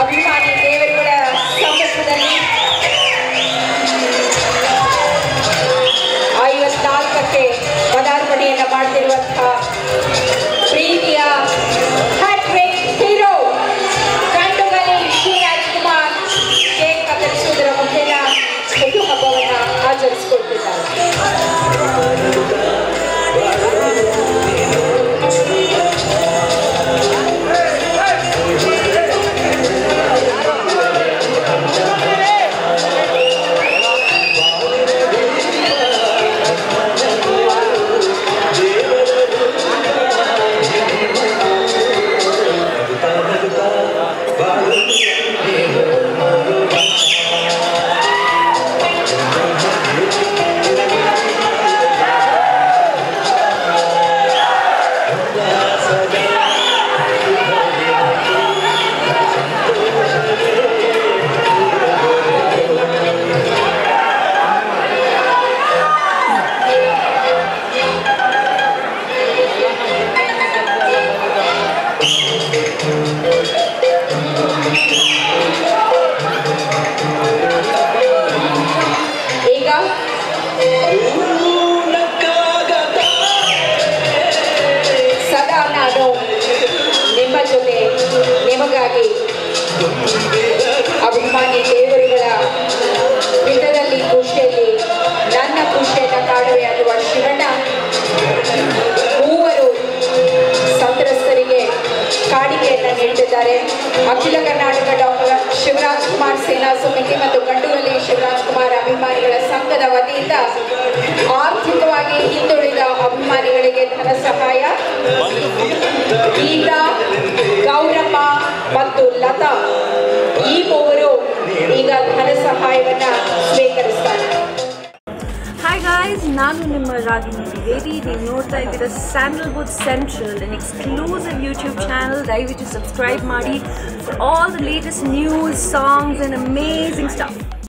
ಅಭಿಮಾನಿ ದೇವರುಗಳ ಸಮ್ಮುಖದಲ್ಲಿ 54ಕ್ಕೆ ಪದಾರ್ಪಣೆಯನ್ನು ಮಾಡ್ತಿರುವಂತಹ ಪ್ರೀತಿಯ ಹ್ಯಾಟ್ರಿಕ್ ಹೀರೋ ಗಂಡುಗಲಿ ಶಿವರಾಜ್ಕುಮಾರ್ ಕೇಕ್ ಕತ್ತರಿಸುವುದರ ಮುಖೇನ ಹುಟ್ಟುಹಬ್ಬವನ್ನು ಆಚರಿಸಿಕೊಳ್ತಿದ್ದಾರೆ. ಸದಾ ನಾನು ನಿಮ್ಮ ಜೊತೆ ನಿಮಗಾಗಿ ಅಭಿಮಾನಿ ದೇವರುಗಳ ಹಿತದಲ್ಲಿ ಖುಷಿಯಲ್ಲಿ ನನ್ನ ಖುಷಿಯನ್ನು ಕಾಡುವೆ ಅನ್ನುವ ಶಿವಣ್ಣ ಮೂವರು ಸಂತ್ರಸ್ತರಿಗೆ ಕಾಣಿಕೆಯನ್ನು ನೀಡುತ್ತಿದ್ದಾರೆ. ಅಖಿಲ ಕರ್ನಾಟಕ ಡಾಕ್ಟರ್ ಶಿವರಾಜ್ಕುಮಾರ್ ಸೇನಾ ಸಮಿತಿ ಮತ್ತು ಗಂಡುಗಲಿ ಶಿವರಾಜ್ಕುಮಾರ್ ಅಭಿಮಾನಿಗಳ ಸಂಘದ ವತಿಯಿಂದ ಆರ್ಥಿಕವಾಗಿ ಹಿಂದುಳಿದ ಅಭಿಮಾನಿಗಳಿಗೆ ಧನ ಸಹಾಯ. ಗೀತಾ, ಗೌರಮ್ಮ ಮತ್ತು ಲತಾ ಈ ಮೂವರು ಈಗ ಧನ ಸಹಾಯವನ್ನು ಸ್ವೀಕರಿಸ್ತಾರೆ. Hi guys, ನಾನು ನಿಮ್ಮ ರಾಗಿಣಿ ದ್ವಿವೇದಿ. ನೀವು ನೋಡ್ತಾ ಇದ್ದೀರಾ Sandalwood central, an exclusive YouTube channel. ದಯವಿಟ್ಟು ಸಬ್ಸ್ಕ್ರೈಬ್ ಮಾಡಿ for all the latest news, songs and amazing stuff.